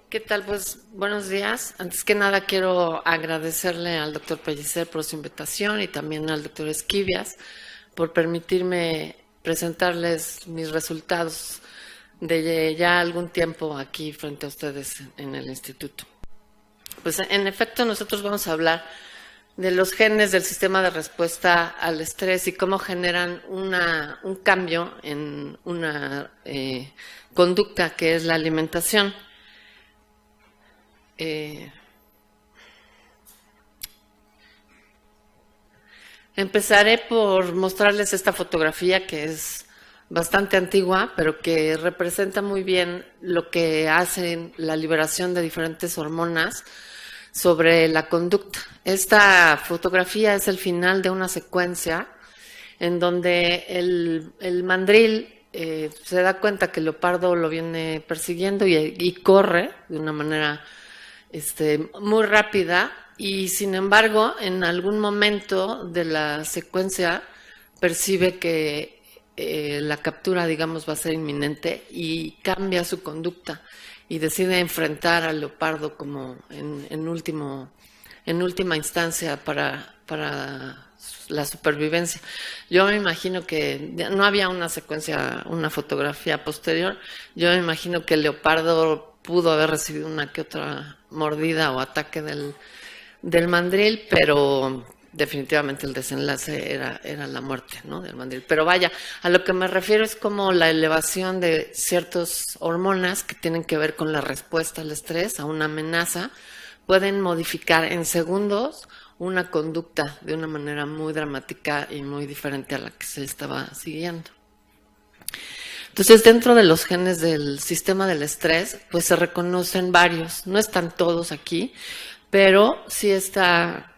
¿Qué tal? Pues buenos días. Antes que nada quiero agradecerle al doctor Pellicer por su invitación y también al doctor Esquivias por permitirme presentarles mis resultados de ya algún tiempo aquí frente a ustedes en el instituto. Pues en efecto nosotros vamos a hablar de los genes del sistema de respuesta al estrés y cómo generan un cambio en una conducta que es la alimentación. Empezaré por mostrarles esta fotografía que es bastante antigua, pero que representa muy bien lo que hace la liberación de diferentes hormonas sobre la conducta. Esta fotografía es el final de una secuencia en donde el mandril se da cuenta que el leopardo lo viene persiguiendo y corre de una manera muy rápida, y sin embargo en algún momento de la secuencia percibe que la captura, digamos, va a ser inminente y cambia su conducta y decide enfrentar al leopardo como en última instancia para la supervivencia. Yo me imagino que no había una secuencia, una fotografía posterior. Yo me imagino que el leopardo pudo haber recibido una que otra mordida o ataque del mandril, pero definitivamente el desenlace era la muerte, ¿no?, del mandril. Pero vaya, a lo que me refiero es como la elevación de ciertas hormonas que tienen que ver con la respuesta al estrés, a una amenaza, pueden modificar en segundos una conducta de una manera muy dramática y muy diferente a la que se estaba siguiendo. Entonces, dentro de los genes del sistema del estrés, pues se reconocen varios. No están todos aquí, pero sí está.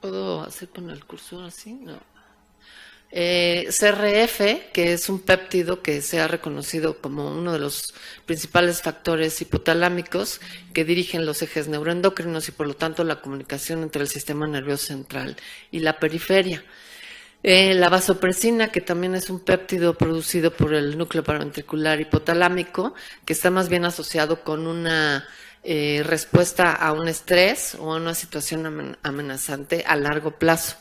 ¿Puedo hacer con el cursor así? No. CRF, que es un péptido que se ha reconocido como uno de los principales factores hipotalámicos que dirigen los ejes neuroendocrinos y por lo tanto la comunicación entre el sistema nervioso central y la periferia. La vasopresina, que también es un péptido producido por el núcleo paraventricular hipotalámico, que está más bien asociado con una respuesta a un estrés o a una situación amenazante a largo plazo.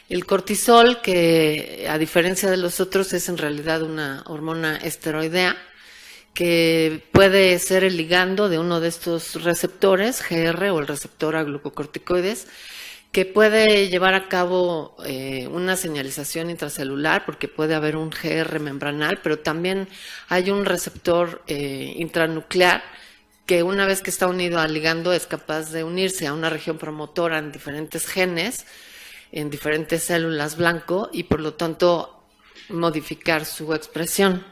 El cortisol, que a diferencia de los otros es en realidad una hormona esteroidea, que puede ser el ligando de uno de estos receptores, GR o el receptor a glucocorticoides, que puede llevar a cabo una señalización intracelular porque puede haber un GR membranal, pero también hay un receptor intranuclear que una vez que está unido al ligando es capaz de unirse a una región promotora en diferentes genes, en diferentes células blanco y por lo tanto modificar su expresión.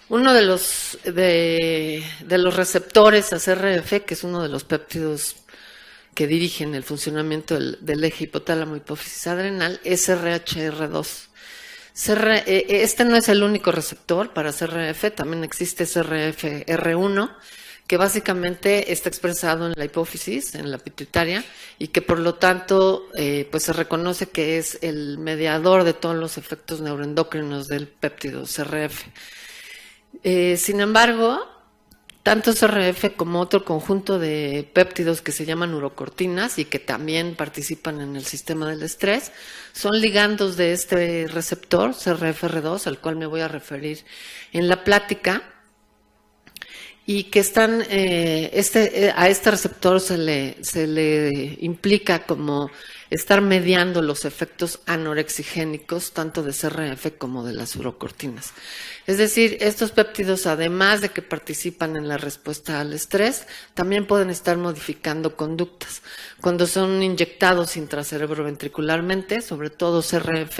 Uno de los receptores a CRF, que es uno de los péptidos que dirigen el funcionamiento del eje hipotálamo hipófisis adrenal, es RHR2. Este no es el único receptor para CRF, también existe CRF-R1, que básicamente está expresado en la hipófisis, en la pituitaria, y que por lo tanto pues se reconoce que es el mediador de todos los efectos neuroendocrinos del péptido CRF. Sin embargo, tanto CRF como otro conjunto de péptidos que se llaman urocortinas y que también participan en el sistema del estrés, son ligandos de este receptor, CRF-R2, al cual me voy a referir en la plática, y que están, a este receptor se le implica como estar mediando los efectos anorexigénicos tanto de CRF como de las urocortinas. Es decir, estos péptidos, además de que participan en la respuesta al estrés, también pueden estar modificando conductas. Cuando son inyectados intracerebroventricularmente, sobre todo CRF,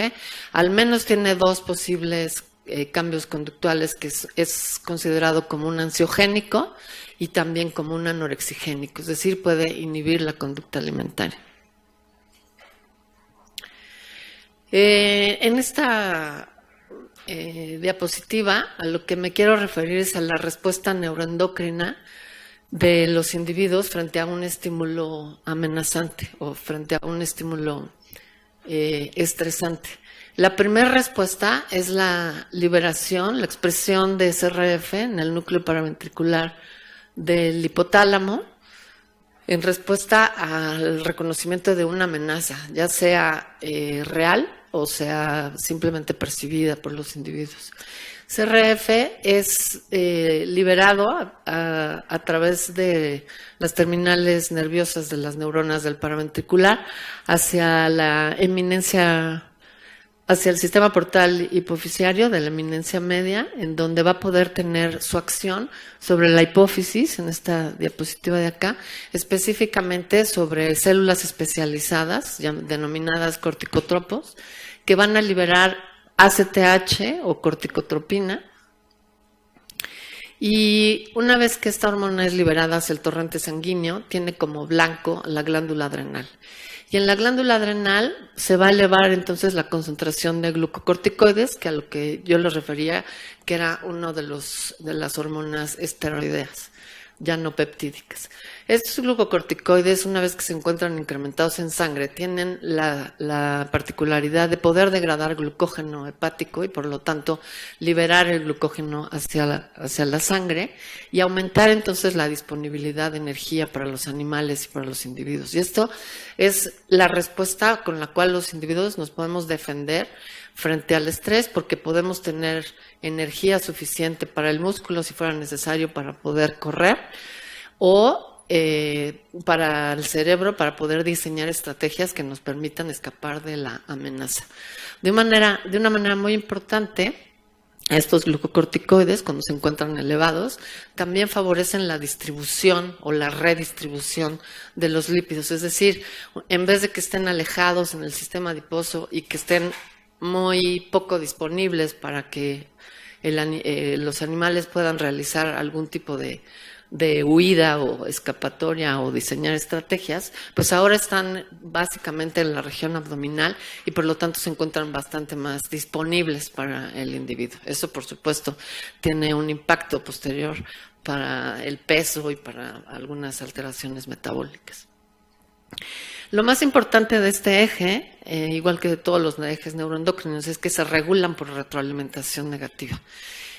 al menos tiene dos posibles cambios conductuales, que es considerado como un ansiogénico y también como un anorexigénico, es decir, puede inhibir la conducta alimentaria. En esta diapositiva a lo que me quiero referir es a la respuesta neuroendocrina de los individuos frente a un estímulo amenazante o frente a un estímulo estresante. La primera respuesta es la liberación, la expresión de SRF en el núcleo paraventricular del hipotálamo en respuesta al reconocimiento de una amenaza, ya sea real o sea simplemente percibida por los individuos. CRF es liberado a través de las terminales nerviosas de las neuronas del paraventricular hacia la eminencia, hacia el sistema portal hipofisiario de la eminencia media, en donde va a poder tener su acción sobre la hipófisis, en esta diapositiva de acá, específicamente sobre células especializadas, denominadas corticotropos, que van a liberar ACTH o corticotropina. Y una vez que esta hormona es liberada hacia el torrente sanguíneo, tiene como blanco la glándula adrenal. Y en la glándula adrenal se va a elevar entonces la concentración de glucocorticoides, que a lo que yo les refería, que era uno de las hormonas esteroideas, ya no peptídicas. Estos glucocorticoides, una vez que se encuentran incrementados en sangre, tienen la particularidad de poder degradar glucógeno hepático y por lo tanto liberar el glucógeno hacia la sangre y aumentar entonces la disponibilidad de energía para los animales y para los individuos. Y esto es la respuesta con la cual los individuos nos podemos defender frente al estrés, porque podemos tener energía suficiente para el músculo si fuera necesario para poder correr, o para el cerebro para poder diseñar estrategias que nos permitan escapar de la amenaza. De una manera muy importante, estos glucocorticoides, cuando se encuentran elevados, también favorecen la distribución o la redistribución de los lípidos. Es decir, en vez de que estén alejados en el sistema adiposo y que estén muy poco disponibles para que los animales puedan realizar algún tipo de huida o escapatoria o diseñar estrategias, pues ahora están básicamente en la región abdominal y por lo tanto se encuentran bastante más disponibles para el individuo. Eso, por supuesto, tiene un impacto posterior para el peso y para algunas alteraciones metabólicas. Lo más importante de este eje, igual que de todos los ejes neuroendocrinos, es que se regulan por retroalimentación negativa.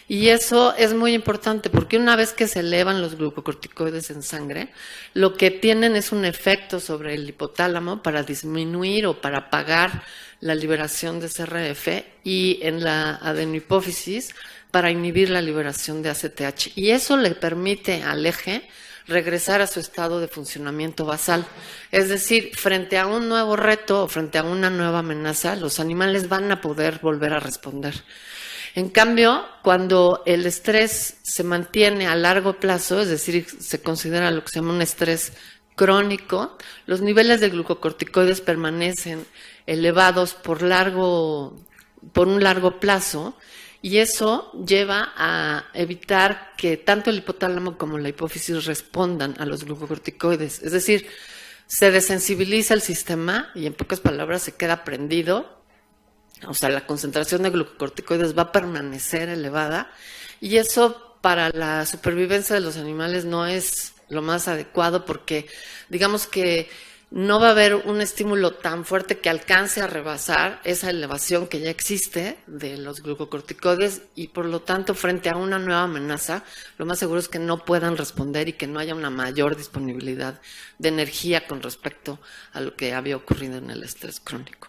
Y eso es muy importante porque una vez que se elevan los glucocorticoides en sangre, lo que tienen es un efecto sobre el hipotálamo para disminuir o para apagar la liberación de CRF y en la adenohipófisis para inhibir la liberación de ACTH. Y eso le permite al eje regresar a su estado de funcionamiento basal. Es decir, frente a un nuevo reto o frente a una nueva amenaza, los animales van a poder volver a responder. En cambio, cuando el estrés se mantiene a largo plazo, es decir, se considera lo que se llama un estrés crónico, los niveles de glucocorticoides permanecen elevados por un largo plazo y eso lleva a evitar que tanto el hipotálamo como la hipófisis respondan a los glucocorticoides. Es decir, se desensibiliza el sistema y en pocas palabras se queda prendido. O sea, la concentración de glucocorticoides va a permanecer elevada y eso para la supervivencia de los animales no es lo más adecuado porque digamos que no va a haber un estímulo tan fuerte que alcance a rebasar esa elevación que ya existe de los glucocorticoides y por lo tanto frente a una nueva amenaza lo más seguro es que no puedan responder y que no haya una mayor disponibilidad de energía con respecto a lo que había ocurrido en el estrés crónico.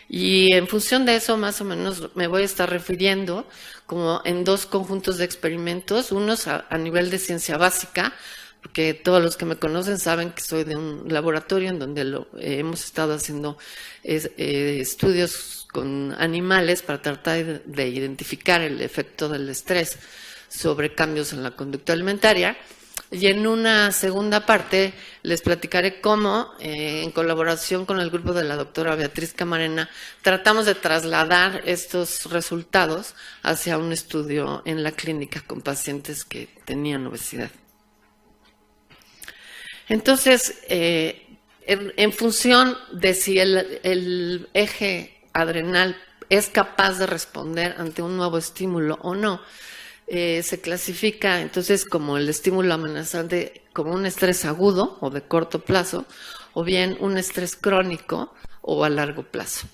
Y en función de eso, más o menos, me voy a estar refiriendo como en dos conjuntos de experimentos, unos a nivel de ciencia básica, porque todos los que me conocen saben que soy de un laboratorio en donde hemos estado haciendo estudios con animales para tratar de identificar el efecto del estrés sobre cambios en la conducta alimentaria. Y en una segunda parte les platicaré cómo, en colaboración con el grupo de la doctora Beatriz Camarena, tratamos de trasladar estos resultados hacia un estudio en la clínica con pacientes que tenían obesidad. Entonces, en función de si el eje adrenal es capaz de responder ante un nuevo estímulo o no, se clasifica entonces como el estímulo amenazante como un estrés agudo o de corto plazo, o bien un estrés crónico o a largo plazo.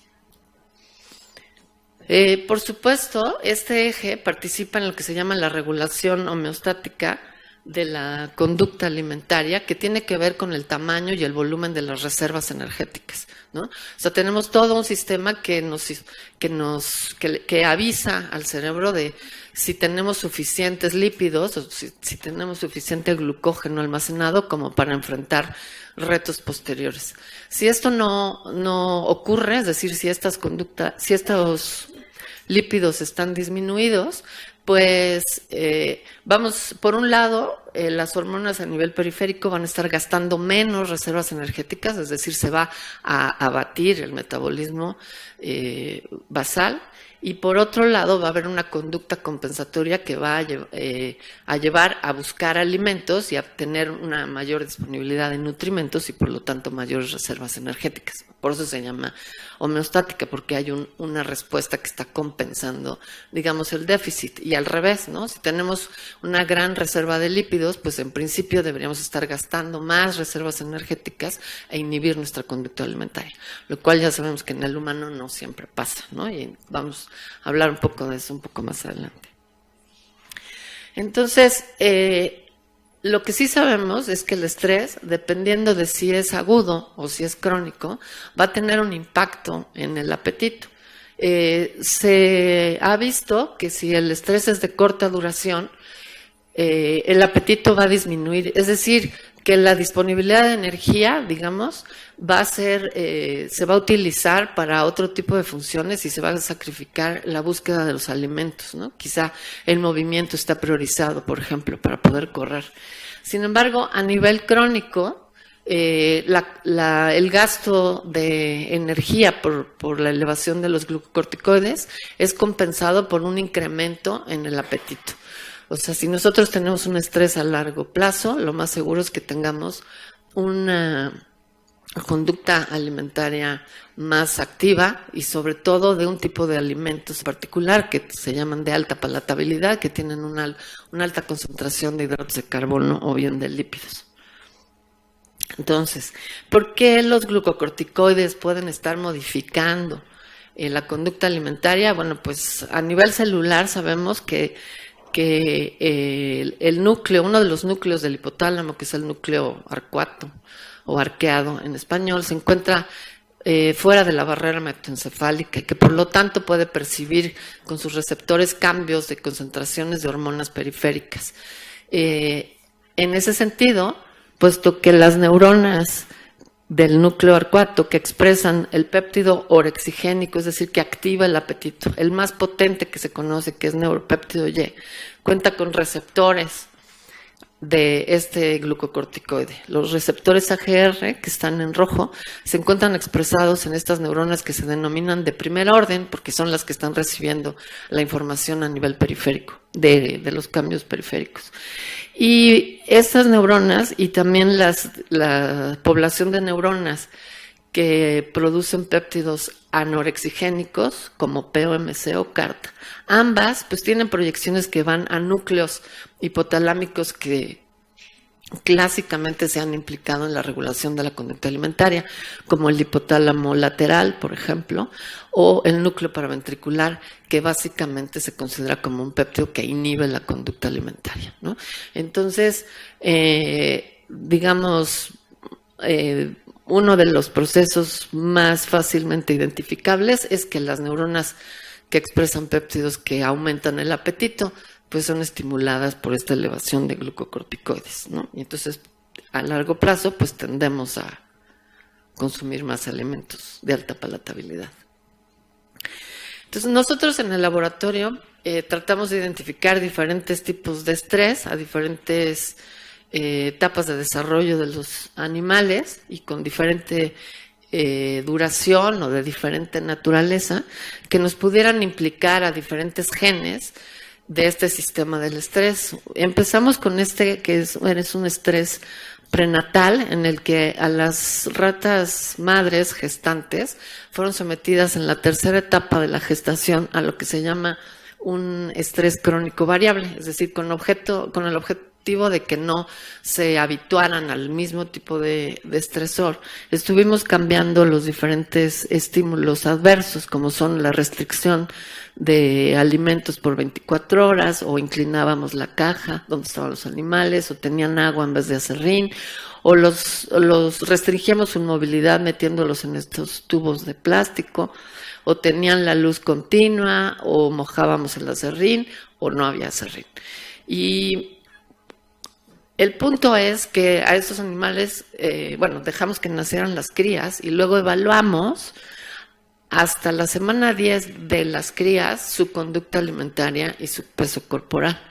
Por supuesto, este eje participa en lo que se llama la regulación homeostática de la conducta alimentaria, que tiene que ver con el tamaño y el volumen de las reservas energéticas, ¿no? O sea, tenemos todo un sistema que avisa al cerebro de si tenemos suficientes lípidos o si tenemos suficiente glucógeno almacenado como para enfrentar retos posteriores. Si esto no ocurre, es decir, si estos lípidos están disminuidos, pues vamos, por un lado, las hormonas a nivel periférico van a estar gastando menos reservas energéticas, es decir, se va a abatir el metabolismo basal, y por otro lado va a haber una conducta compensatoria que va a llevar a buscar alimentos y a tener una mayor disponibilidad de nutrimentos y por lo tanto mayores reservas energéticas. Por eso se llama homeostática, porque hay una respuesta que está compensando, digamos, el déficit. Y al revés, ¿no? Si tenemos una gran reserva de lípidos, pues en principio deberíamos estar gastando más reservas energéticas e inhibir nuestra conducta alimentaria, lo cual ya sabemos que en el humano no siempre pasa, ¿no? Y vamos a hablar un poco de eso un poco más adelante. Entonces, lo que sí sabemos es que el estrés, dependiendo de si es agudo o si es crónico, va a tener un impacto en el apetito. Se ha visto que si el estrés es de corta duración, el apetito va a disminuir, es decir, que la disponibilidad de energía, digamos, se va a utilizar para otro tipo de funciones y se va a sacrificar la búsqueda de los alimentos, ¿no? Quizá el movimiento está priorizado, por ejemplo, para poder correr. Sin embargo, a nivel crónico, el gasto de energía por la elevación de los glucocorticoides es compensado por un incremento en el apetito. O sea, si nosotros tenemos un estrés a largo plazo, lo más seguro es que tengamos una conducta alimentaria más activa y sobre todo de un tipo de alimentos particular que se llaman de alta palatabilidad, que tienen una alta concentración de hidratos de carbono o bien de lípidos. Entonces, ¿por qué los glucocorticoides pueden estar modificando la conducta alimentaria? Bueno, pues a nivel celular sabemos que el núcleo, uno de los núcleos del hipotálamo, que es el núcleo arcuato o arqueado en español, se encuentra fuera de la barrera hematoencefálica y que por lo tanto puede percibir con sus receptores cambios de concentraciones de hormonas periféricas. En ese sentido, puesto que las neuronas del núcleo arcuato que expresan el péptido orexigénico, es decir, que activa el apetito, el más potente que se conoce, que es neuropéptido Y, cuenta con receptores de este glucocorticoide. Los receptores AGR, que están en rojo, se encuentran expresados en estas neuronas que se denominan de primer orden, porque son las que están recibiendo la información a nivel periférico, de los cambios periféricos. Y estas neuronas y también la población de neuronas que producen péptidos anorexigénicos como POMC o CART, ambas pues tienen proyecciones que van a núcleos hipotalámicos que clásicamente se han implicado en la regulación de la conducta alimentaria, como el hipotálamo lateral, por ejemplo, o el núcleo paraventricular, que básicamente se considera como un péptido que inhibe la conducta alimentaria, ¿no? Entonces, digamos, uno de los procesos más fácilmente identificables es que las neuronas que expresan péptidos que aumentan el apetito pues son estimuladas por esta elevación de glucocorticoides, ¿no? Y entonces, a largo plazo, pues tendemos a consumir más alimentos de alta palatabilidad. Entonces, nosotros en el laboratorio tratamos de identificar diferentes tipos de estrés a diferentes etapas de desarrollo de los animales y con diferente duración o de diferente naturaleza que nos pudieran implicar a diferentes genes de este sistema del estrés. Empezamos con este que es un estrés prenatal en el que a las ratas madres gestantes fueron sometidas en la tercera etapa de la gestación a lo que se llama un estrés crónico variable, es decir, con el objetivo objetivo de que no se habituaran al mismo tipo de estresor, estuvimos cambiando los diferentes estímulos adversos, como son la restricción de alimentos por 24 horas, o inclinábamos la caja donde estaban los animales, o tenían agua en vez de aserrín, o los restringíamos su movilidad metiéndolos en estos tubos de plástico, o tenían la luz continua, o mojábamos el aserrín, o no había aserrín. Y el punto es que a estos animales, dejamos que nacieran las crías y luego evaluamos hasta la semana 10 de las crías su conducta alimentaria y su peso corporal.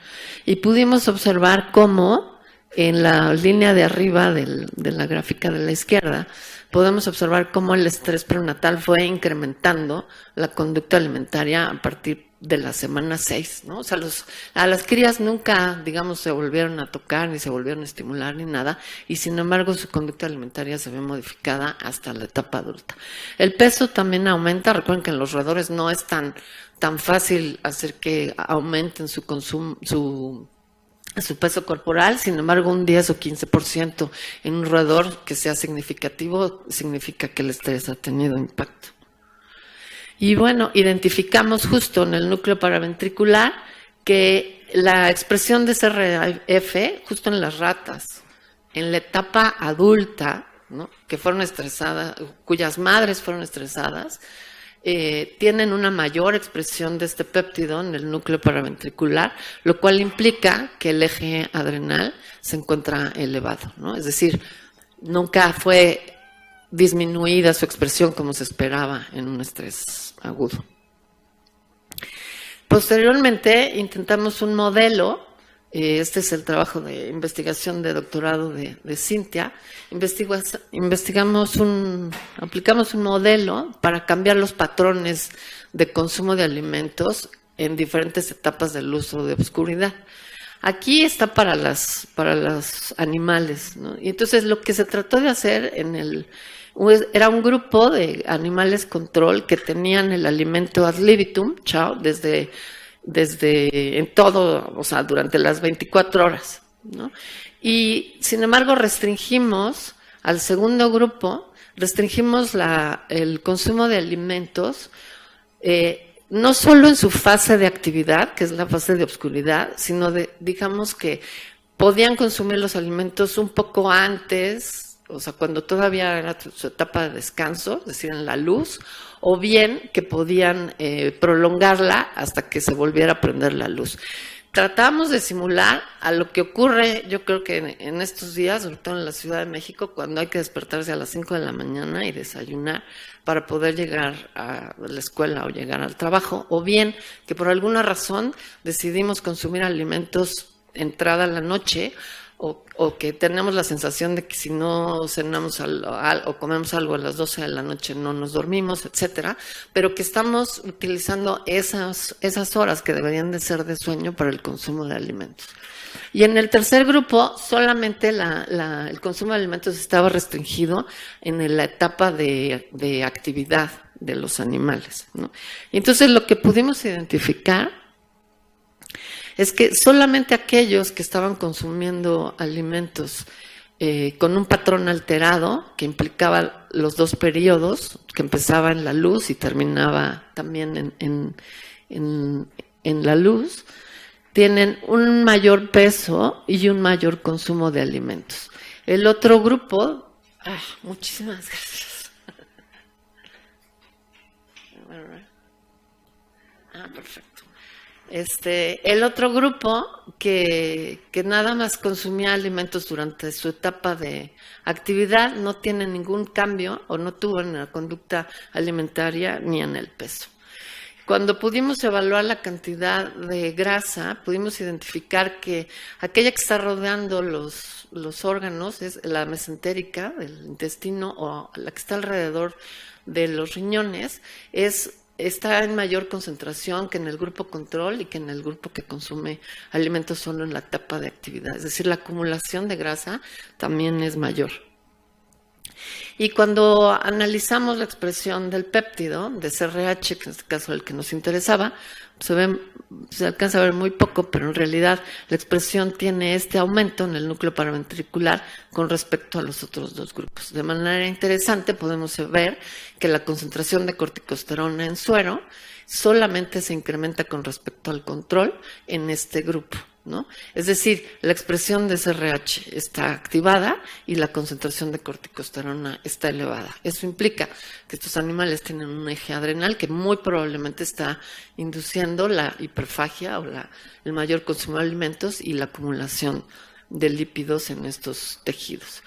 Y pudimos observar cómo en la línea de arriba de la gráfica de la izquierda, podemos observar cómo el estrés prenatal fue incrementando la conducta alimentaria a partir de la semana 6, ¿no? O sea, a las crías nunca, digamos, se volvieron a tocar, ni se volvieron a estimular, ni nada, y sin embargo su conducta alimentaria se ve modificada hasta la etapa adulta. El peso también aumenta. Recuerden que en los roedores no es tan fácil hacer que aumenten su consumo, su peso corporal. Sin embargo, un 10 o 15% en un roedor que sea significativo significa que el estrés ha tenido impacto. Y bueno, identificamos justo en el núcleo paraventricular que la expresión de CRF, justo en las ratas, en la etapa adulta, ¿no?, que fueron estresadas, cuyas madres fueron estresadas, tienen una mayor expresión de este péptido en el núcleo paraventricular, lo cual implica que el eje adrenal se encuentra elevado, ¿no? Es decir, nunca fue disminuida su expresión como se esperaba en un estrés agudo. Posteriormente intentamos un modelo. Este es el trabajo de investigación de doctorado de Cintia. Aplicamos un modelo para cambiar los patrones de consumo de alimentos en diferentes etapas del uso de oscuridad. Aquí está para los animales, ¿no? Y entonces lo que se trató de hacer era un grupo de animales control que tenían el alimento ad libitum, desde en todo, o sea, durante las 24 horas, ¿no? Y sin embargo restringimos al segundo grupo, el consumo de alimentos, no solo en su fase de actividad, que es la fase de oscuridad, sino digamos que podían consumir los alimentos un poco antes, o sea, cuando todavía era su etapa de descanso, es decir, en la luz, o bien que podían prolongarla hasta que se volviera a prender la luz. Tratamos de simular a lo que ocurre, yo creo que en estos días, sobre todo en la Ciudad de México, cuando hay que despertarse a las 5 de la mañana y desayunar para poder llegar a la escuela o llegar al trabajo, o bien que por alguna razón decidimos consumir alimentos entrada la noche, o que tenemos la sensación de que si no cenamos o comemos algo a las 12 de la noche no nos dormimos, etcétera, pero que estamos utilizando esas horas que deberían de ser de sueño para el consumo de alimentos. Y en el tercer grupo solamente el consumo de alimentos estaba restringido en la etapa de actividad de los animales, ¿no? Y entonces lo que pudimos identificar es que solamente aquellos que estaban consumiendo alimentos con un patrón alterado, que implicaba los dos periodos, que empezaba en la luz y terminaba también en la luz, tienen un mayor peso y un mayor consumo de alimentos. El otro grupo, muchísimas gracias. Perfecto. El otro grupo que nada más consumía alimentos durante su etapa de actividad no tiene ningún cambio o no tuvo en la conducta alimentaria ni en el peso. Cuando pudimos evaluar la cantidad de grasa, pudimos identificar que aquella que está rodeando los órganos, es la mesentérica del intestino, o la que está alrededor de los riñones, está en mayor concentración que en el grupo control y que en el grupo que consume alimentos solo en la etapa de actividad. Es decir, la acumulación de grasa también es mayor. Y cuando analizamos la expresión del péptido, de CRH, que en este caso el que nos interesaba, se alcanza a ver muy poco, pero en realidad la expresión tiene este aumento en el núcleo paraventricular con respecto a los otros dos grupos. De manera interesante podemos ver que la concentración de corticosterona en suero solamente se incrementa con respecto al control en este grupo, ¿no? Es decir, la expresión de CRH está activada y la concentración de corticosterona está elevada. Eso implica que estos animales tienen un eje adrenal que muy probablemente está induciendo la hiperfagia o el mayor consumo de alimentos y la acumulación de lípidos en estos tejidos.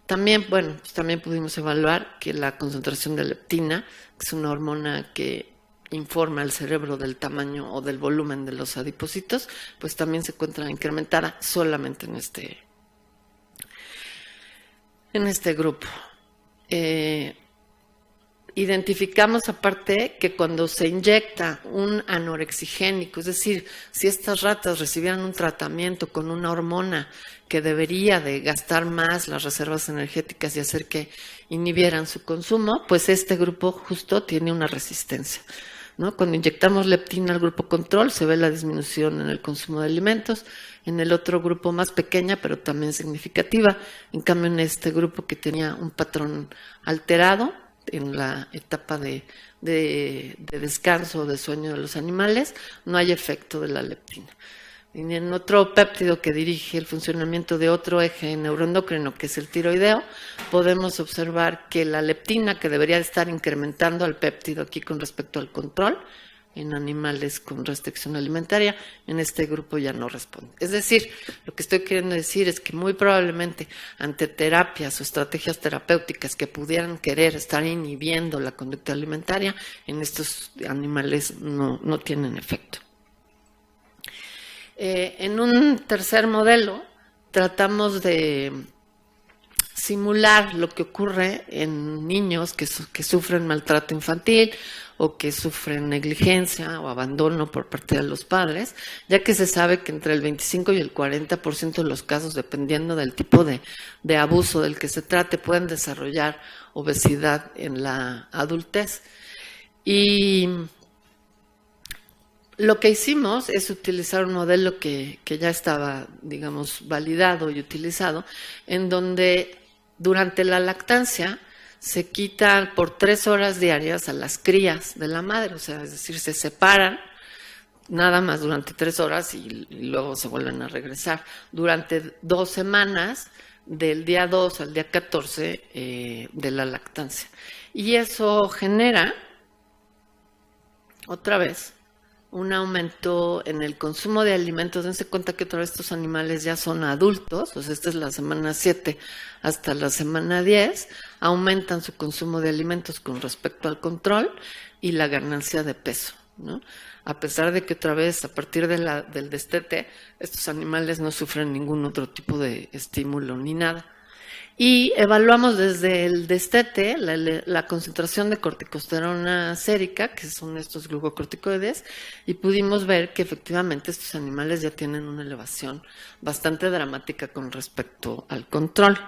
También, también pudimos evaluar que la concentración de leptina, que es una hormona que informa al cerebro del tamaño o del volumen de los adipocitos, pues también se encuentra incrementada solamente en este grupo. Identificamos aparte que cuando se inyecta un anorexigénico, es decir, si estas ratas recibieran un tratamiento con una hormona que debería de gastar más las reservas energéticas y hacer que inhibieran su consumo, pues este grupo justo tiene una resistencia, ¿no? Cuando inyectamos leptina al grupo control se ve la disminución en el consumo de alimentos, en el otro grupo más pequeña pero también significativa. En cambio en este grupo que tenía un patrón alterado en la etapa de descanso o de sueño de los animales, no hay efecto de la leptina. Y en otro péptido que dirige el funcionamiento de otro eje neuroendocrino, que es el tiroideo, podemos observar que la leptina, que debería estar incrementando al péptido aquí con respecto al control, en animales con restricción alimentaria, en este grupo ya no responde. Es decir, lo que estoy queriendo decir es que muy probablemente ante terapias o estrategias terapéuticas que pudieran querer estar inhibiendo la conducta alimentaria, en estos animales no tienen efecto. En un tercer modelo tratamos de simular lo que ocurre en niños que sufren maltrato infantil o que sufren negligencia o abandono por parte de los padres, ya que se sabe que entre el 25 y el 40% de los casos, dependiendo del tipo de abuso del que se trate, pueden desarrollar obesidad en la adultez. Y lo que hicimos es utilizar un modelo que ya estaba, digamos, validado y utilizado, en donde durante la lactancia se quitan por 3 horas diarias a las crías de la madre, o sea, es decir, se separan nada más durante 3 horas y luego se vuelven a regresar. Durante 2 semanas, del día 2 al día 14 de la lactancia. Y eso genera, otra vez, un aumento en el consumo de alimentos. Dense cuenta que otra vez estos animales ya son adultos, pues esta es la semana 7 hasta la semana 10, aumentan su consumo de alimentos con respecto al control y la ganancia de peso, ¿no? A pesar de que otra vez a partir del destete estos animales no sufren ningún otro tipo de estímulo ni nada. Y evaluamos desde el destete la concentración de corticosterona sérica, que son estos glucocorticoides, y pudimos ver que efectivamente estos animales ya tienen una elevación bastante dramática con respecto al control.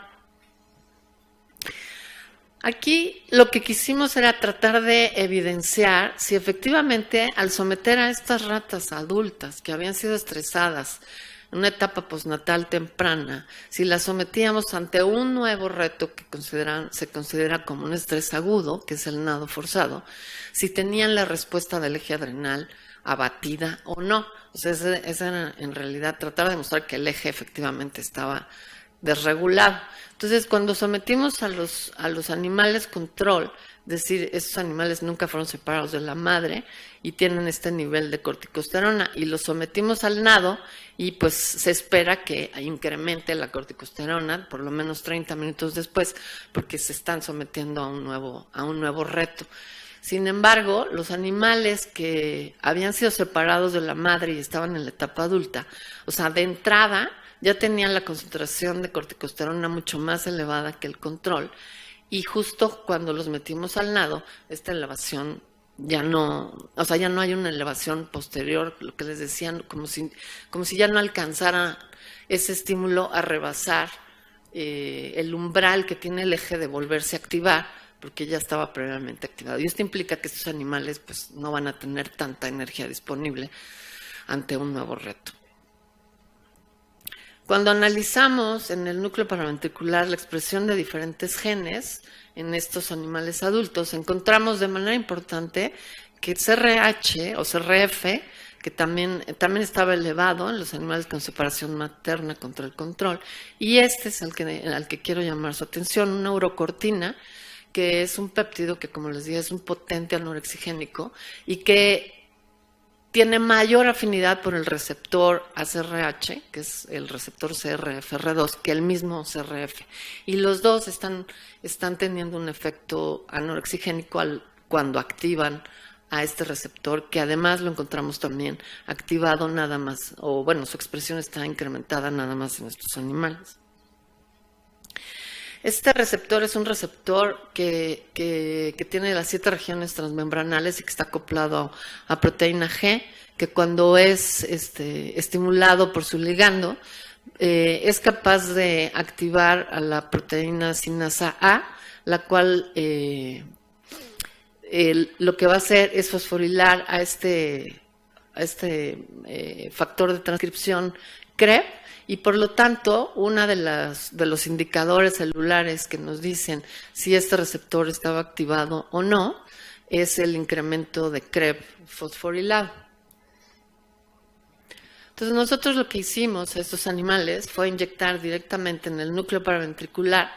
Aquí lo que quisimos era tratar de evidenciar si efectivamente al someter a estas ratas adultas que habían sido estresadas en una etapa postnatal temprana, si las sometíamos ante un nuevo reto que se considera como un estrés agudo, que es el nado forzado, si tenían la respuesta del eje adrenal abatida o no. O sea, esa era en realidad tratar de demostrar que el eje efectivamente estaba desregulado. Entonces, cuando sometimos a los animales control, es decir, estos animales nunca fueron separados de la madre y tienen este nivel de corticosterona, y los sometimos al nado y pues se espera que incremente la corticosterona por lo menos 30 minutos después, porque se están sometiendo a un nuevo reto. Sin embargo, los animales que habían sido separados de la madre y estaban en la etapa adulta, o sea, de entrada ya tenían la concentración de corticosterona mucho más elevada que el control, y justo cuando los metimos al nado, esta elevación ya no hay una elevación posterior, lo que les decían, como si ya no alcanzara ese estímulo a rebasar el umbral que tiene el eje de volverse a activar, porque ya estaba previamente activado. Y esto implica que estos animales pues, no van a tener tanta energía disponible ante un nuevo reto. Cuando analizamos en el núcleo paraventricular la expresión de diferentes genes en estos animales adultos, encontramos de manera importante que el CRH o CRF, que también estaba elevado en los animales con separación materna contra el control, y este es al que quiero llamar su atención, una urocortina, que es un péptido que, como les dije, es un potente anorexigénico y que tiene mayor afinidad por el receptor ACRH, que es el receptor CRF-R2, que el mismo CRF. Y los dos están teniendo un efecto anorexigénico cuando activan a este receptor, que además lo encontramos también activado nada más, o bueno, su expresión está incrementada nada más en estos animales. Este receptor es un receptor que tiene las 7 regiones transmembranales y que está acoplado a proteína G, que cuando es estimulado por su ligando, es capaz de activar a la proteína sinasa A, la cual lo que va a hacer es fosforilar a este factor de transcripción CREB, y por lo tanto, uno de los indicadores celulares que nos dicen si este receptor estaba activado o no es el incremento de CREB fosforilado. Entonces nosotros lo que hicimos a estos animales fue inyectar directamente en el núcleo paraventricular,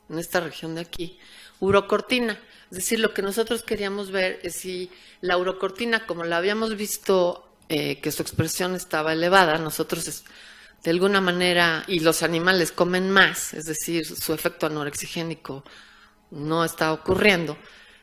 en esta región de aquí, urocortina. Es decir, lo que nosotros queríamos ver es si la urocortina, como la habíamos visto que su expresión estaba elevada, nosotros de alguna manera, y los animales comen más, es decir, su efecto anorexigénico no está ocurriendo,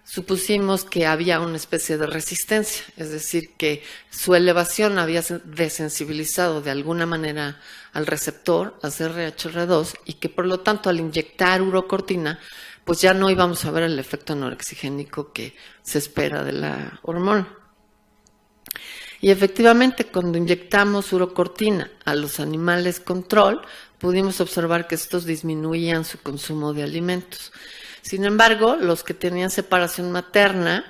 supusimos que había una especie de resistencia, es decir, que su elevación había desensibilizado de alguna manera al receptor, a CRH-R2, y que por lo tanto al inyectar urocortina, pues ya no íbamos a ver el efecto anorexigénico que se espera de la hormona. Y efectivamente, cuando inyectamos urocortina a los animales control, pudimos observar que estos disminuían su consumo de alimentos. Sin embargo, los que tenían separación materna,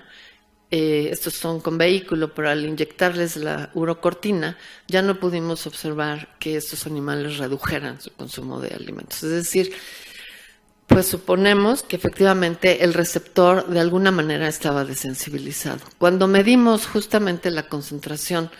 estos son con vehículo, pero al inyectarles la urocortina, ya no pudimos observar que estos animales redujeran su consumo de alimentos. Es decir, pues suponemos que efectivamente el receptor de alguna manera estaba desensibilizado. Cuando medimos justamente la concentración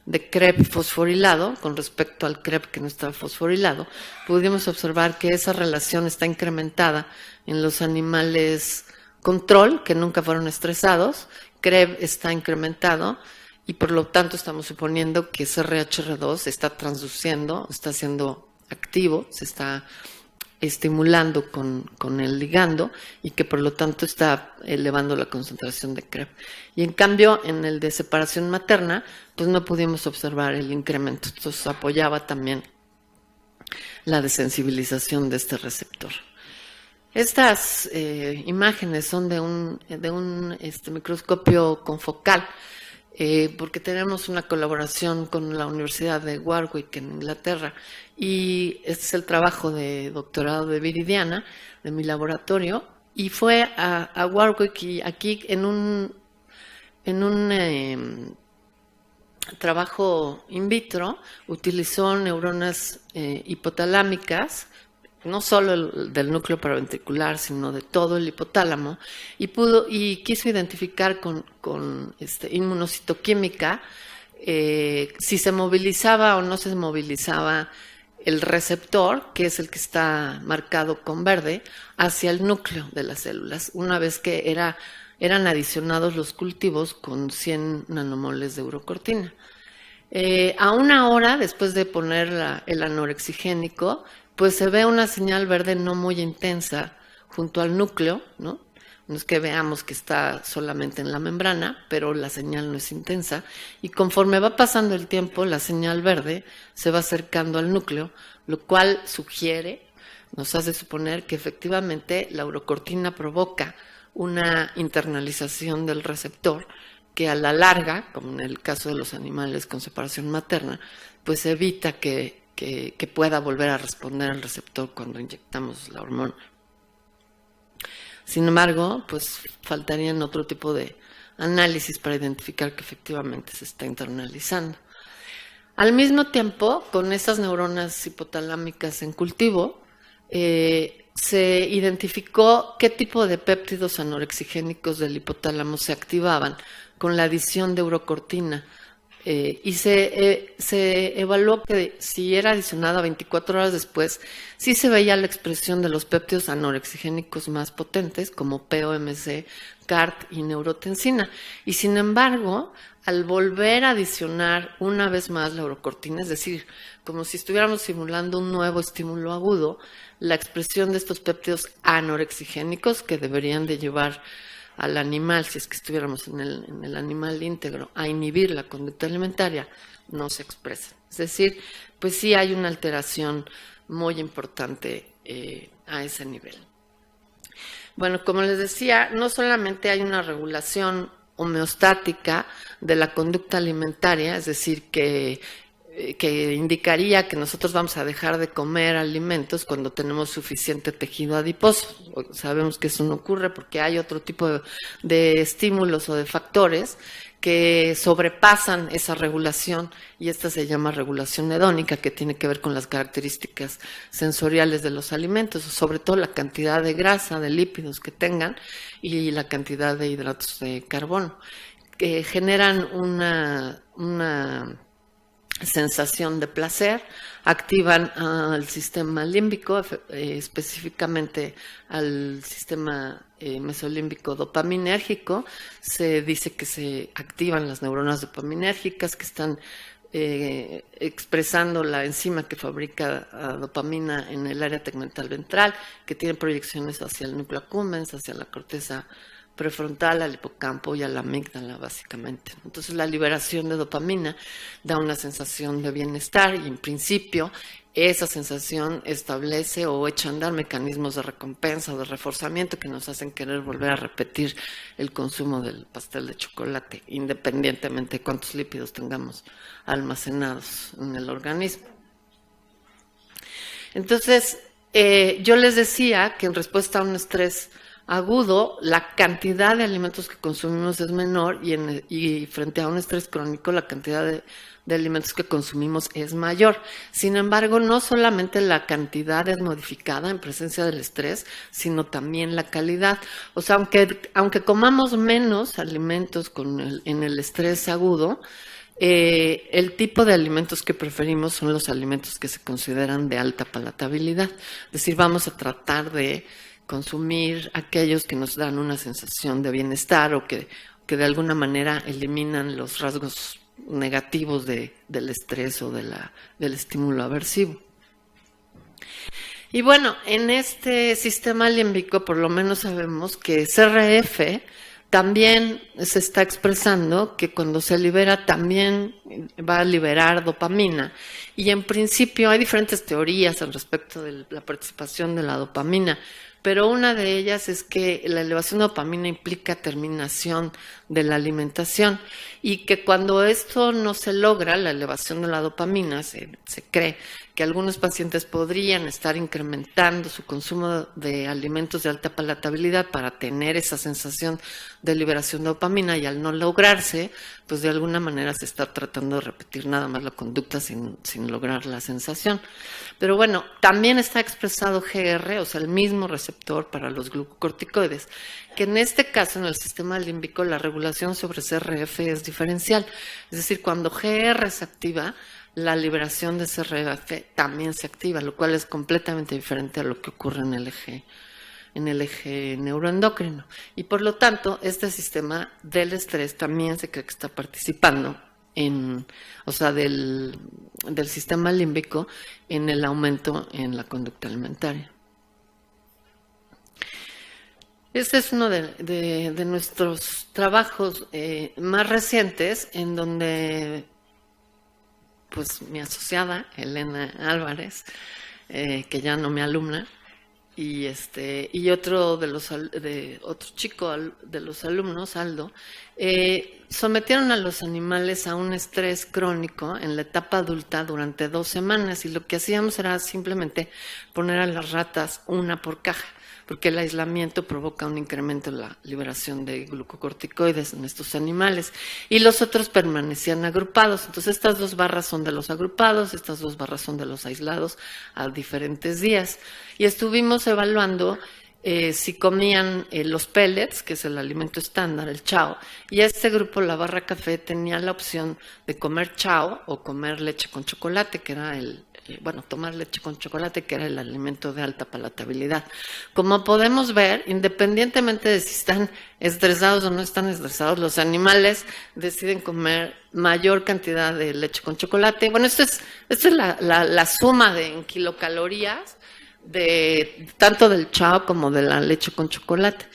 de CREB fosforilado con respecto al CREB que no estaba fosforilado, pudimos observar que esa relación está incrementada en los animales control, que nunca fueron estresados. CREB está incrementado y por lo tanto estamos suponiendo que CRH-R2 está transduciendo, está siendo activo, se está estimulando con el ligando y que por lo tanto está elevando la concentración de CREB. Y en cambio, en el de separación materna, pues no pudimos observar el incremento. Entonces apoyaba también la desensibilización de este receptor. Estas imágenes son de un microscopio confocal, porque tenemos una colaboración con la Universidad de Warwick en Inglaterra, y este es el trabajo de doctorado de Viridiana, de mi laboratorio, y fue a Warwick, y aquí en un trabajo in vitro utilizó neuronas hipotalámicas, no solo del núcleo paraventricular, sino de todo el hipotálamo, y quiso identificar con inmunocitoquímica si se movilizaba o no se movilizaba el receptor, que es el que está marcado con verde, hacia el núcleo de las células, una vez que eran adicionados los cultivos con 100 nanomoles de urocortina. A una hora después de poner el anorexigénico, pues se ve una señal verde no muy intensa junto al núcleo, ¿no? No es que veamos que está solamente en la membrana, pero la señal no es intensa. Y conforme va pasando el tiempo, la señal verde se va acercando al núcleo, lo cual nos hace suponer que efectivamente la urocortina provoca una internalización del receptor que a la larga, como en el caso de los animales con separación materna, pues evita que que pueda volver a responder al receptor cuando inyectamos la hormona. Sin embargo, pues faltarían otro tipo de análisis para identificar que efectivamente se está internalizando. Al mismo tiempo, con estas neuronas hipotalámicas en cultivo, se identificó qué tipo de péptidos anorexigénicos del hipotálamo se activaban con la adición de urocortina. Y se evaluó que si era adicionada 24 horas después, sí se veía la expresión de los péptidos anorexigénicos más potentes, como POMC, CART y neurotensina. Y sin embargo, al volver a adicionar una vez más la urocortina, es decir, como si estuviéramos simulando un nuevo estímulo agudo, la expresión de estos péptidos anorexigénicos que deberían de llevar al animal, si es que estuviéramos en el animal íntegro, a inhibir la conducta alimentaria, no se expresa. Es decir, pues sí hay una alteración muy importante a ese nivel. Bueno, como les decía, no solamente hay una regulación homeostática de la conducta alimentaria, es decir, que indicaría que nosotros vamos a dejar de comer alimentos cuando tenemos suficiente tejido adiposo. Sabemos que eso no ocurre porque hay otro tipo de estímulos o de factores que sobrepasan esa regulación, y esta se llama regulación hedónica, que tiene que ver con las características sensoriales de los alimentos, sobre todo la cantidad de grasa, de lípidos que tengan y la cantidad de hidratos de carbono, que generan una sensación de placer, activan al sistema límbico, específicamente al sistema mesolímbico dopaminérgico. Se dice que se activan las neuronas dopaminérgicas que están expresando la enzima que fabrica dopamina en el área tegmental ventral, que tiene proyecciones hacia el núcleo accumbens, hacia la corteza prefrontal, al hipocampo y a la amígdala, básicamente. Entonces, la liberación de dopamina da una sensación de bienestar y, en principio, esa sensación establece o echa a andar mecanismos de recompensa o de reforzamiento que nos hacen querer volver a repetir el consumo del pastel de chocolate, independientemente de cuántos lípidos tengamos almacenados en el organismo. Entonces, yo les decía que en respuesta a un estrés agudo, la cantidad de alimentos que consumimos es menor, y frente a un estrés crónico, la cantidad de alimentos que consumimos es mayor. Sin embargo, no solamente la cantidad es modificada en presencia del estrés, sino también la calidad. O sea, aunque comamos menos alimentos en el estrés agudo, el tipo de alimentos que preferimos son los alimentos que se consideran de alta palatabilidad. Es decir, vamos a tratar de consumir aquellos que nos dan una sensación de bienestar o que de alguna manera eliminan los rasgos negativos del estrés o del estímulo aversivo. Y bueno, en este sistema límbico por lo menos sabemos que CRF también se está expresando, que cuando se libera también va a liberar dopamina. Y en principio hay diferentes teorías al respecto de la participación de la dopamina, pero una de ellas es que la elevación de dopamina implica terminación de la alimentación, y que cuando esto no se logra, la elevación de la dopamina, se cree que algunos pacientes podrían estar incrementando su consumo de alimentos de alta palatabilidad para tener esa sensación de liberación de dopamina, y al no lograrse, pues de alguna manera se está tratando de repetir nada más la conducta sin lograr la sensación. Pero bueno, también está expresado GR, o sea, el mismo receptor para los glucocorticoides, que en este caso, en el sistema límbico, la regulación sobre CRF es diferencial. Es decir, cuando GR se activa, la liberación de CRF también se activa, lo cual es completamente diferente a lo que ocurre en el eje neuroendocrino. Y por lo tanto, este sistema del estrés también se cree que está participando del sistema límbico en el aumento en la conducta alimentaria. Este es uno de nuestros trabajos más recientes, en donde pues mi asociada, Elena Álvarez, que ya no me alumna, y otro de otro chico de los alumnos, Aldo, sometieron a los animales a un estrés crónico en la etapa adulta durante 2 semanas, y lo que hacíamos era simplemente poner a las ratas una por caja, porque el aislamiento provoca un incremento en la liberación de glucocorticoides en estos animales, y los otros permanecían agrupados. Entonces estas 2 barras son de los agrupados, estas 2 barras son de los aislados a diferentes días, y estuvimos evaluando si comían los pellets, que es el alimento estándar, el chao, y a este grupo, la barra café, tenía la opción de comer chao o comer leche con chocolate, que era tomar leche con chocolate, que era el alimento de alta palatabilidad. Como podemos ver, independientemente de si están estresados o no están estresados, los animales deciden comer mayor cantidad de leche con chocolate. Bueno, esta es la suma en kilocalorías de tanto del chao como de la leche con chocolate.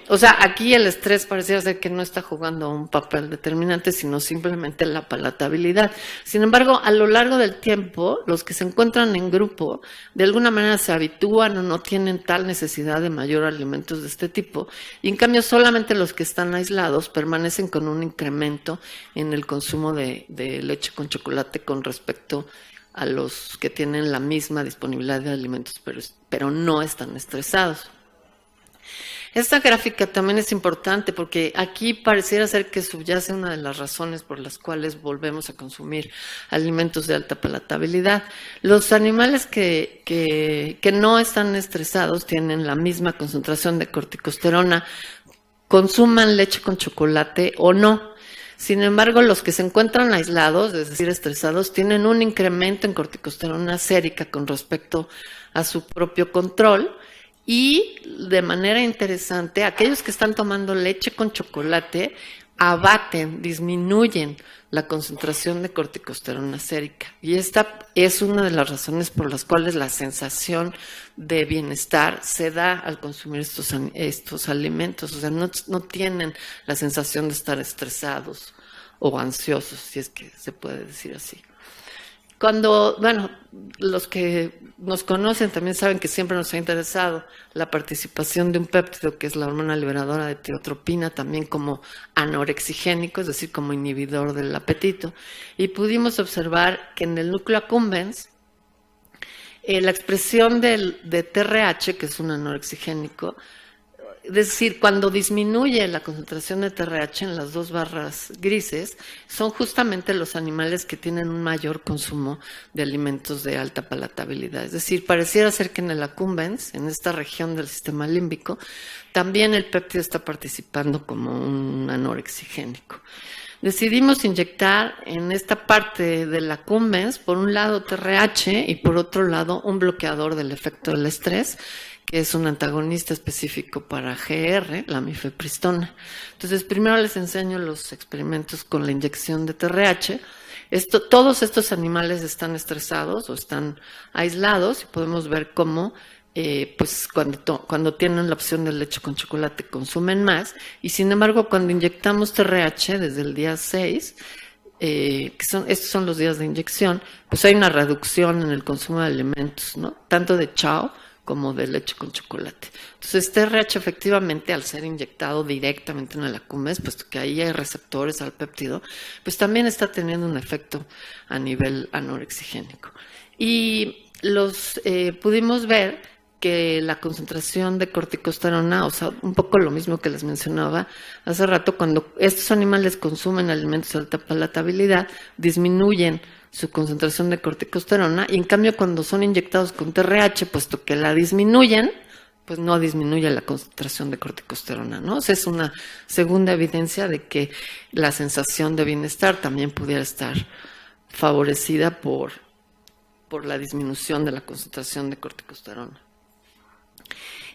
O sea, aquí el estrés pareciera ser que no está jugando un papel determinante, sino simplemente la palatabilidad. Sin embargo, a lo largo del tiempo, los que se encuentran en grupo, de alguna manera se habitúan o no tienen tal necesidad de mayor alimentos de este tipo, y en cambio solamente los que están aislados permanecen con un incremento en el consumo de leche con chocolate con respecto a los que tienen la misma disponibilidad de alimentos, pero no están estresados. Esta gráfica también es importante porque aquí pareciera ser que subyace una de las razones por las cuales volvemos a consumir alimentos de alta palatabilidad. Los animales que no están estresados tienen la misma concentración de corticosterona, consuman leche con chocolate o no. Sin embargo, los que se encuentran aislados, es decir, estresados, tienen un incremento en corticosterona sérica con respecto a su propio control. Y de manera interesante, aquellos que están tomando leche con chocolate abaten, disminuyen la concentración de corticosterona sérica. Y esta es una de las razones por las cuales la sensación de bienestar se da al consumir estos alimentos. O sea, no tienen la sensación de estar estresados o ansiosos, si es que se puede decir así. Los que nos conocen también saben que siempre nos ha interesado la participación de un péptido, que es la hormona liberadora de tiotropina, también como anorexigénico, es decir, como inhibidor del apetito. Y pudimos observar que en el núcleo accumbens, la expresión de TRH, que es un anorexigénico, es decir, cuando disminuye la concentración de TRH en las 2 barras grises, son justamente los animales que tienen un mayor consumo de alimentos de alta palatabilidad. Es decir, pareciera ser que en el accumbens, en esta región del sistema límbico, también el péptido está participando como un anorexigénico. Decidimos inyectar en esta parte del accumbens, por un lado TRH y por otro lado un bloqueador del efecto del estrés, que es un antagonista específico para GR, la mifepristona. Entonces, primero les enseño los experimentos con la inyección de TRH. Todos estos animales están estresados o están aislados, y podemos ver cómo cuando tienen la opción de leche con chocolate consumen más, y sin embargo cuando inyectamos TRH desde el día 6, estos son los días de inyección, pues hay una reducción en el consumo de alimentos, ¿no? Tanto de chao como de leche con chocolate. Entonces, TRH efectivamente, al ser inyectado directamente en el accumbens, puesto que ahí hay receptores al péptido, pues también está teniendo un efecto a nivel anorexigénico. Y pudimos ver que la concentración de corticosterona, o sea, un poco lo mismo que les mencionaba hace rato, cuando estos animales consumen alimentos de alta palatabilidad, disminuyen su concentración de corticosterona, y en cambio cuando son inyectados con TRH, puesto que la disminuyen, pues no disminuye la concentración de corticosterona, ¿no? O sea, es una segunda evidencia de que la sensación de bienestar también pudiera estar favorecida por la disminución de la concentración de corticosterona.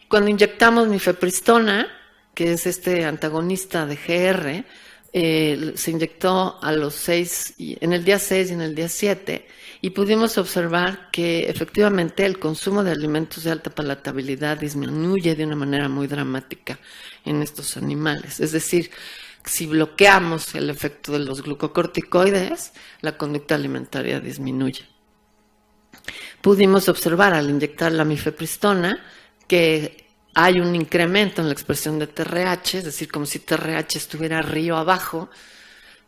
Cuando inyectamos mifepristona, que es este antagonista de GR, se inyectó en el día 6 y en el día 7, y pudimos observar que efectivamente el consumo de alimentos de alta palatabilidad disminuye de una manera muy dramática en estos animales. Es decir, si bloqueamos el efecto de los glucocorticoides, la conducta alimentaria disminuye. Pudimos observar al inyectar la mifepristona que hay un incremento en la expresión de TRH, es decir, como si TRH estuviera río abajo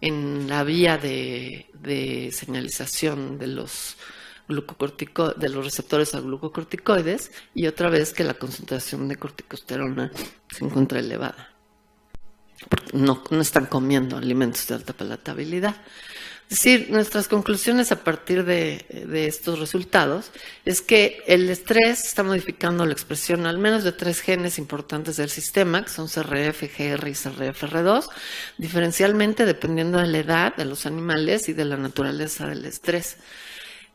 en la vía de señalización de los receptores a glucocorticoides, y otra vez que la concentración de corticosterona se encuentra elevada. Porque no están comiendo alimentos de alta palatabilidad. Es decir, nuestras conclusiones a partir de estos resultados es que el estrés está modificando la expresión al menos de 3 genes importantes del sistema, que son CRF, GR y CRFR2, diferencialmente dependiendo de la edad de los animales y de la naturaleza del estrés.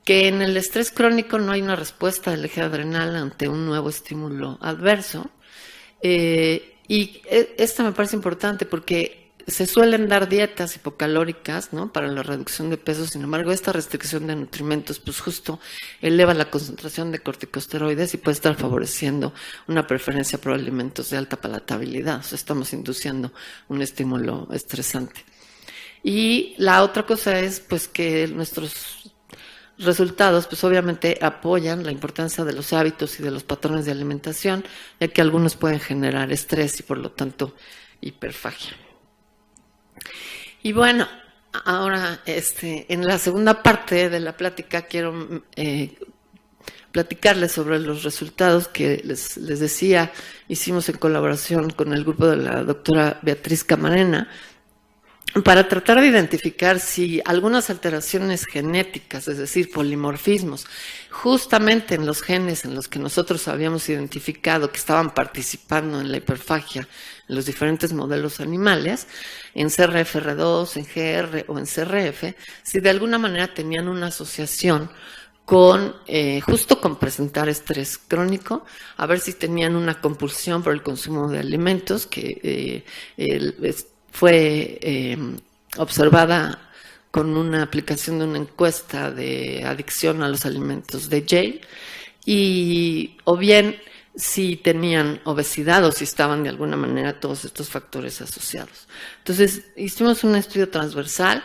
Que en el estrés crónico no hay una respuesta del eje adrenal ante un nuevo estímulo adverso. Y esta me parece importante porque se suelen dar dietas hipocalóricas, ¿no?, para la reducción de peso. Sin embargo, esta restricción de nutrimentos pues justo eleva la concentración de corticosteroides y puede estar favoreciendo una preferencia por alimentos de alta palatabilidad. O sea, estamos induciendo un estímulo estresante. Y la otra cosa es pues que nuestros resultados pues obviamente apoyan la importancia de los hábitos y de los patrones de alimentación, ya que algunos pueden generar estrés y por lo tanto hiperfagia. Y bueno, ahora en la segunda parte de la plática quiero platicarles sobre los resultados que les decía, hicimos en colaboración con el grupo de la doctora Beatriz Camarena, para tratar de identificar si algunas alteraciones genéticas, es decir, polimorfismos, justamente en los genes en los que nosotros habíamos identificado que estaban participando en la hiperfagia en los diferentes modelos animales, en CRFR2, en GR o en CRF, si de alguna manera tenían una asociación con justo con presentar estrés crónico, a ver si tenían una compulsión por el consumo de alimentos que fue observada con una aplicación de una encuesta de adicción a los alimentos de Yale, y o bien si tenían obesidad o si estaban de alguna manera todos estos factores asociados. Entonces hicimos un estudio transversal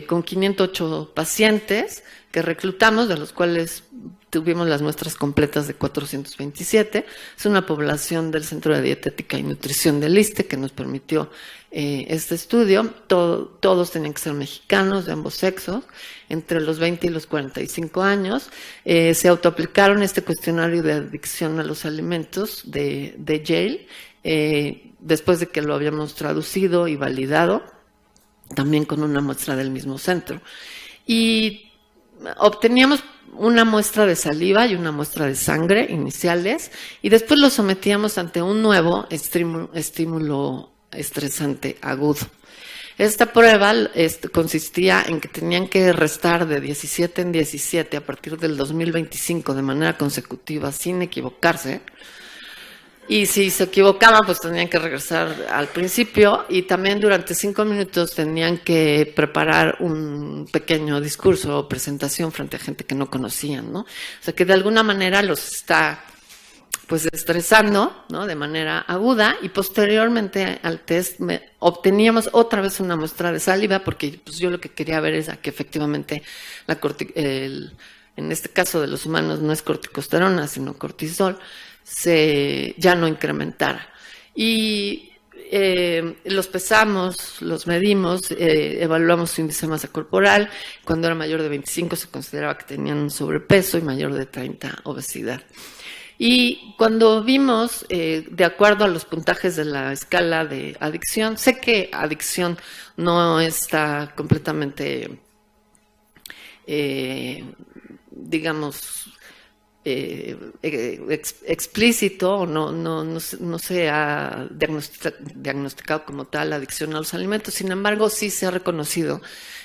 con 508 pacientes que reclutamos, de los cuales tuvimos las muestras completas de 427. Es una población del Centro de Dietética y Nutrición del ISSSTE que nos permitió este estudio. Todos tenían que ser mexicanos de ambos sexos, entre los 20 y los 45 años. Se autoaplicaron este cuestionario de adicción a los alimentos de Yale, después de que lo habíamos traducido y validado, también con una muestra del mismo centro. Y obteníamos una muestra de saliva y una muestra de sangre iniciales, y después los sometíamos ante un nuevo estímulo estresante agudo. Esta prueba consistía en que tenían que restar de 17 en 17 a partir del 2025 de manera consecutiva sin equivocarse. Y si se equivocaban, pues tenían que regresar al principio, y también durante 5 minutos tenían que preparar un pequeño discurso o presentación frente a gente que no conocían, ¿no? O sea, que de alguna manera los está pues estresando, ¿no?, de manera aguda, y posteriormente al test obteníamos otra vez una muestra de saliva, porque pues yo lo que quería ver es a que efectivamente en este caso de los humanos no es corticosterona, sino cortisol, ya no incrementara. Y los pesamos, los medimos, evaluamos su índice de masa corporal. Cuando era mayor de 25 se consideraba que tenían sobrepeso y mayor de 30 obesidad. Y cuando vimos, de acuerdo a los puntajes de la escala de adicción, sé que adicción no está completamente, digamos, explícito, o no se ha diagnosticado como tal adicción a los alimentos. Sin embargo, sí se ha reconocido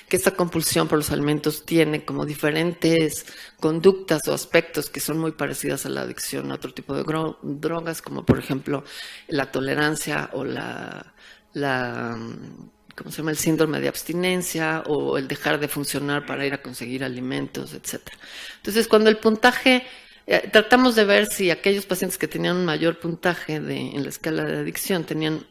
que esta compulsión por los alimentos tiene como diferentes conductas o aspectos que son muy parecidas a la adicción a otro tipo de drogas, como por ejemplo la tolerancia o ¿cómo se llama?, el síndrome de abstinencia, o el dejar de funcionar para ir a conseguir alimentos, etc. Entonces, cuando el puntaje Tratamos de ver si aquellos pacientes que tenían un mayor puntaje en la escala de adicción tenían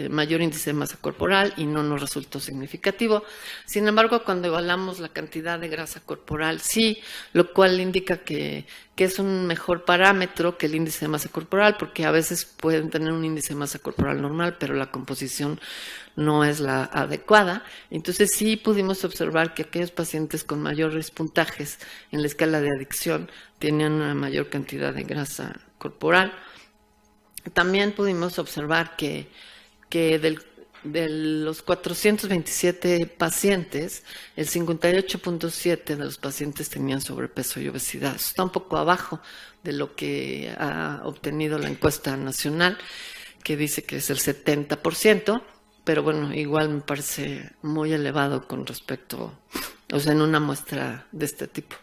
mayor índice de masa corporal y no nos resultó significativo. Sin embargo, cuando evaluamos la cantidad de grasa corporal, sí, lo cual indica que es un mejor parámetro que el índice de masa corporal, porque a veces pueden tener un índice de masa corporal normal, pero la composición no es la adecuada. Entonces sí pudimos observar que aquellos pacientes con mayores puntajes en la escala de adicción tenían una mayor cantidad de grasa corporal. También pudimos observar que de los 427 pacientes, el 58.7 de los pacientes tenían sobrepeso y obesidad. Eso está un poco abajo de lo que ha obtenido la encuesta nacional, que dice que es el 70%, pero bueno, igual me parece muy elevado con respecto, o sea, en una muestra de este tipo.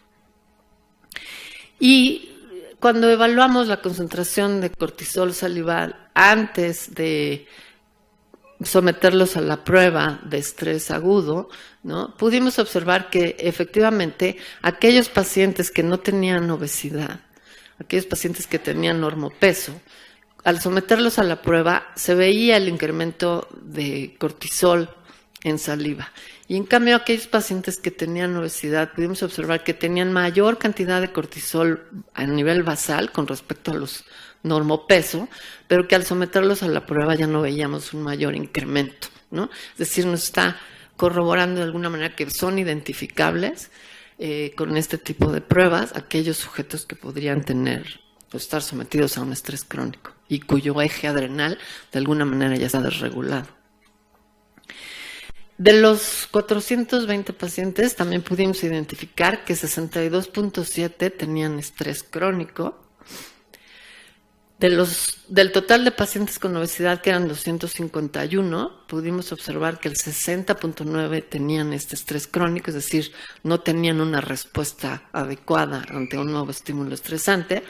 Y cuando evaluamos la concentración de cortisol salival antes de someterlos a la prueba de estrés agudo, ¿no? Pudimos observar que efectivamente aquellos pacientes que no tenían obesidad, aquellos pacientes que tenían normopeso, al someterlos a la prueba se veía el incremento de cortisol en saliva. Y en cambio aquellos pacientes que tenían obesidad pudimos observar que tenían mayor cantidad de cortisol a nivel basal con respecto a los normopeso, pero que al someterlos a la prueba ya no veíamos un mayor incremento, ¿no? Es decir, nos está corroborando de alguna manera que son identificables con este tipo de pruebas aquellos sujetos que podrían tener o estar sometidos a un estrés crónico y cuyo eje adrenal de alguna manera ya está desregulado. De los 420 pacientes también pudimos identificar que 62.7 tenían estrés crónico. Del total de pacientes con obesidad, que eran 251, pudimos observar que el 60.9 tenían este estrés crónico, es decir, no tenían una respuesta adecuada ante un nuevo estímulo estresante,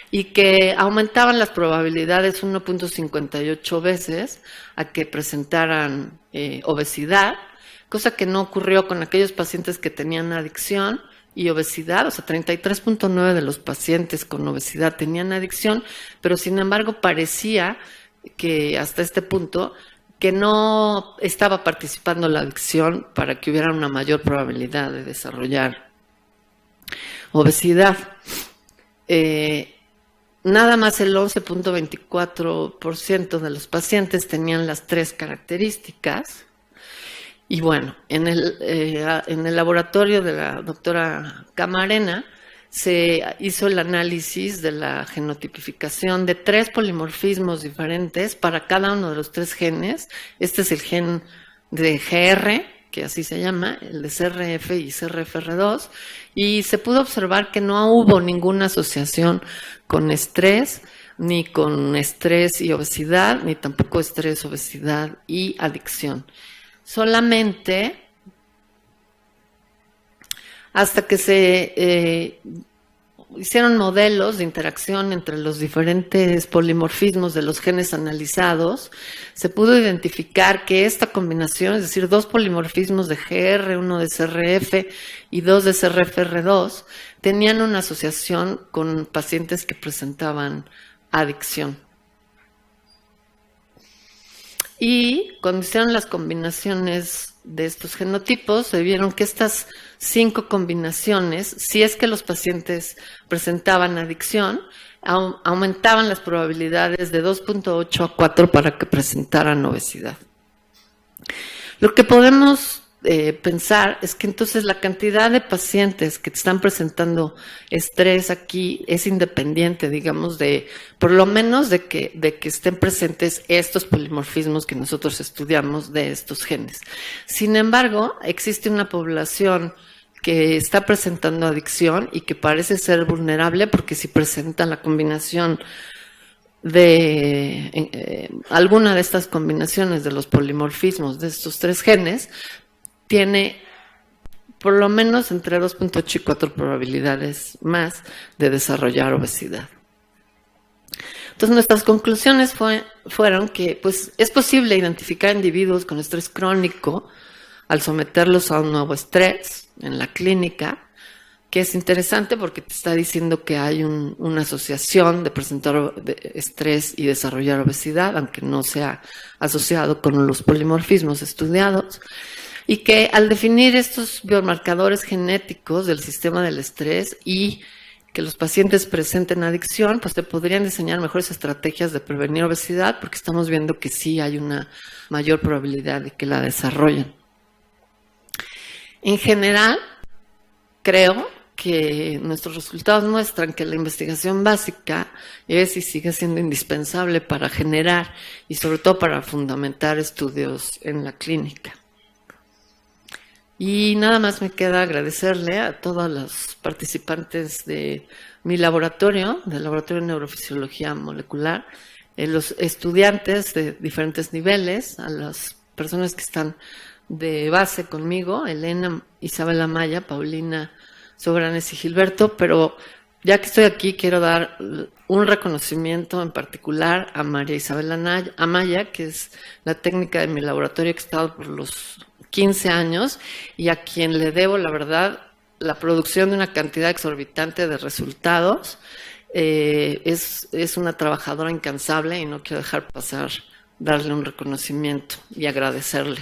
y que aumentaban las probabilidades 1.58 veces a que presentaran obesidad, cosa que no ocurrió con aquellos pacientes que tenían adicción y obesidad. O sea, 33.9 de los pacientes con obesidad tenían adicción, pero sin embargo parecía que hasta este punto que no estaba participando la adicción para que hubiera una mayor probabilidad de desarrollar obesidad. Nada más el 11.24% de los pacientes tenían las tres características. Y bueno, en el laboratorio de la doctora Camarena se hizo el análisis de la genotipificación de 3 polimorfismos diferentes para cada uno de los 3 genes. Este es el gen de GR, que así se llama, el de CRF y CRFR2, y se pudo observar que no hubo ninguna asociación con estrés, ni con estrés y obesidad, ni tampoco estrés, obesidad y adicción. Solamente hasta que se hicieron modelos de interacción entre los diferentes polimorfismos de los genes analizados, se pudo identificar que esta combinación, es decir, 2 polimorfismos de GR, 1 de CRF y 2 de CRFR2, tenían una asociación con pacientes que presentaban adicción. Y cuando hicieron las combinaciones de estos genotipos, se vieron que estas 5 combinaciones, si es que los pacientes presentaban adicción, aumentaban las probabilidades de 2.8 a 4 para que presentaran obesidad. Lo que podemos pensar es que entonces la cantidad de pacientes que están presentando estrés aquí es independiente, digamos, de por lo menos de que estén presentes estos polimorfismos que nosotros estudiamos de estos genes. Sin embargo, existe una población que está presentando adicción y que parece ser vulnerable porque si presentan la combinación de alguna de estas combinaciones de los polimorfismos de estos 3 genes, tiene por lo menos entre 2.8 y 4 probabilidades más de desarrollar obesidad. Entonces nuestras conclusiones fueron que pues, es posible identificar individuos con estrés crónico al someterlos a un nuevo estrés en la clínica, que es interesante porque te está diciendo que hay una asociación de presentar estrés y desarrollar obesidad, aunque no sea asociado con los polimorfismos estudiados, y que al definir estos biomarcadores genéticos del sistema del estrés y que los pacientes presenten adicción, pues te podrían diseñar mejores estrategias de prevenir obesidad, porque estamos viendo que sí hay una mayor probabilidad de que la desarrollen. En general, creo que nuestros resultados muestran que la investigación básica es y sigue siendo indispensable para generar y sobre todo para fundamentar estudios en la clínica. Y nada más me queda agradecerle a todos los participantes de mi laboratorio, del Laboratorio de Neurofisiología Molecular, los estudiantes de diferentes niveles, a las personas que están de base conmigo, Elena, Isabel Amaya, Paulina Sobranes y Gilberto, pero ya que estoy aquí quiero dar un reconocimiento en particular a María Isabel Amaya, que es la técnica de mi laboratorio que he estado por los 15 años y a quien le debo, la verdad, la producción de una cantidad exorbitante de resultados. Es una trabajadora incansable y no quiero dejar pasar darle un reconocimiento y agradecerle.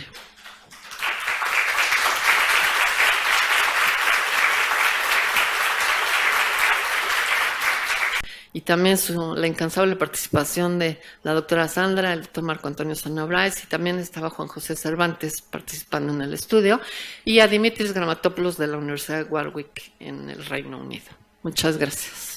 Y también la incansable participación de la doctora Sandra, el doctor Marco Antonio Sanabrais, y también estaba Juan José Cervantes participando en el estudio, y a Dimitris Gramatopoulos de la Universidad de Warwick en el Reino Unido. Muchas gracias.